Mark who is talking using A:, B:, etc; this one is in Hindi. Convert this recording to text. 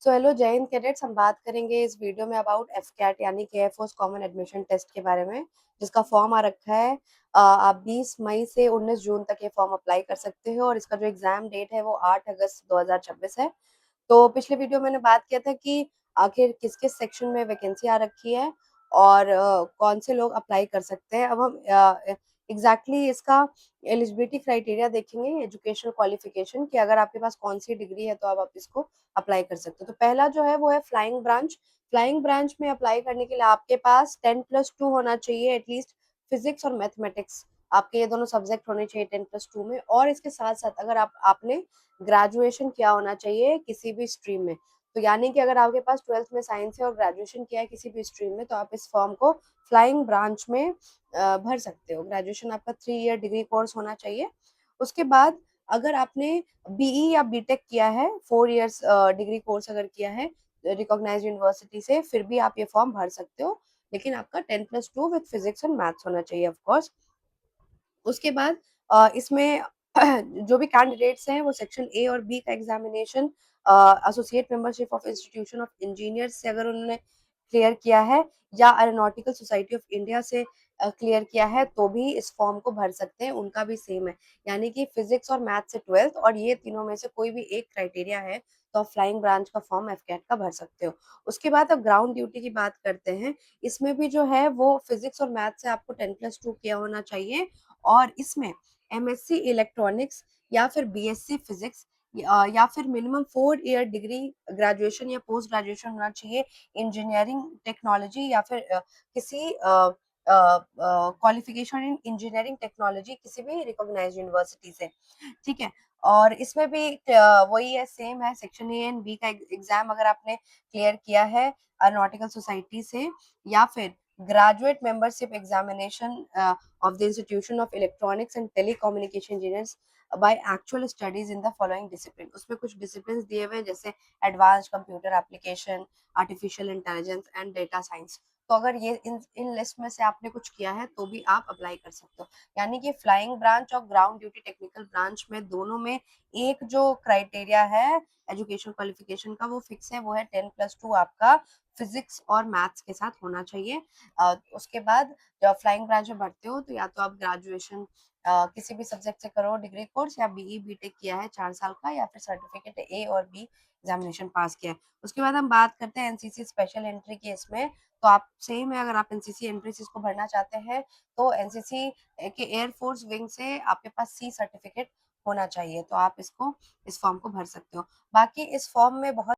A: तो हेलो जय हिंद कैडेट्स, हम बात करेंगे इस वीडियो में अबाउट एफकैट यानी कि एयरफोर्स कॉमन एडमिशन टेस्ट के बारे में, जिसका फॉर्म आ रखा है। आप 20 मई से 19 जून तक ये फॉर्म अप्लाई कर सकते हो और इसका जो एग्जाम डेट है वो 8 अगस्त 2026 है। तो पिछले वीडियो मैंने बात किया था कि आखिर किस किस सेक्शन में वैकेंसी आ रखी है और कौन से लोग अप्लाई कर सकते हैं। अब हम एग्जैक्टली इसका एलिजिबिलिटी क्राइटेरिया देखेंगे, एजुकेशनल क्वालिफिकेशन, कि अगर आपके पास कौन सी डिग्री है तो आप इसको अप्लाई कर सकते हो। तो पहला जो है वो है फ्लाइंग ब्रांच। फ्लाइंग ब्रांच में अप्लाई करने के लिए आपके पास 10+2 होना चाहिए एटलीस्ट। फिजिक्स और मैथमेटिक्स आपके ये दोनों सब्जेक्ट होने चाहिए 10+2 में, और इसके साथ साथ अगर आपने ग्रेजुएशन किया होना चाहिए किसी भी स्ट्रीम में। तो यानी कि अगर आपके पास 12th में साइंस है और ग्रेजुएशन किया है किसी भी स्ट्रीम में, तो आप इस फॉर्म को फ्लाइंग ब्रांच में भर सकते हो। ग्रेजुएशन आपका 3 ईयर डिग्री कोर्स होना चाहिए। उसके बाद अगर आपने बीई या बीटेक किया है, 4 इयर्स डिग्री कोर्स अगर किया है रिकॉग्नाइज्ड यूनिवर्सिटी से, फिर भी आप ये फॉर्म भर सकते हो, लेकिन आपका 10+2 विद फिजिक्स एंड मैथ्स होना चाहिए ऑफ कोर्स। उसके बाद इसमें जो भी कैंडिडेट्स हैं वो सेक्शन ए और बी का examination associate membership of institution of engineers से अगर उन्होंने क्लियर किया है या एरोनॉटिकल सोसाइटी ऑफ इंडिया से क्लियर किया है तो भी इस फॉर्म को भर सकते हैं। उनका भी सेम है, यानी कि फिजिक्स और मैथ से 12th, और ये तीनों में से कोई भी एक क्राइटेरिया है तो आप फ्लाइंग ब्रांच का फॉर्म एफकैट का भर सकते हो। उसके बाद अब ग्राउंड ड्यूटी की बात करते हैं। इसमें भी जो है वो फिजिक्स और मैथ से आपको 10+2 किया होना चाहिए, और इसमें एमएससी इलेक्ट्रॉनिक्स या फिर बीएससी फिजिक्स या फिर मिनिमम 4 ईयर डिग्री ग्रेजुएशन या पोस्ट ग्रेजुएशन होना चाहिए इंजीनियरिंग टेक्नोलॉजी या फिर किसी क्वालिफिकेशन इन इंजीनियरिंग टेक्नोलॉजी किसी भी रिकॉग्नाइज्ड यूनिवर्सिटी से। ठीक है। और इसमें भी वही है, सेम है। सेक्शन ए एंड बी का एग्जाम अगर आपने क्लियर किया है एरोनॉटिकल सोसाइटी से या फिर graduate membership examination of the Institution of Electronics and Telecommunication Engineers by actual studies in the following discipline। उसमें कुछ डिसिप्लिन दिए हुए हैं जैसे advance computer application, artificial intelligence and data science. तो अगर ये इन लिस्ट में से आपने कुछ किया है तो भी आप अप्लाई कर सकते हो। यानी कि फ्लाइंग ब्रांच और ग्राउंड ड्यूटी टेक्निकल ब्रांच में दोनों में एक जो क्राइटेरिया है एजुकेशन क्वालिफिकेशन का वो फिक्स है, वो है 10+2 आपका फिजिक्स और मैथ्स के साथ होना चाहिए। उसके बाद जब फ्लाइंग ब्रांच में भरते हो तो या तो आप ग्रेजुएशन किसी भी सब्जेक्ट से करो डिग्री कोर्स, या बीई बीटेक किया है 4 साल का, या फिर सर्टिफिकेट ए और बी एग्जामिनेशन पास किया है। उसके बाद हम बात करते हैं एनसीसी स्पेशल एंट्री की। इसमें तो आप सेम है, अगर आप एनसीसी एंट्री को भरना चाहते हैं तो एनसीसी के एयरफोर्स विंग से आपके पास सी सर्टिफिकेट होना चाहिए, तो आप इस फॉर्म को भर सकते हो। बाकी इस फॉर्म में बहुत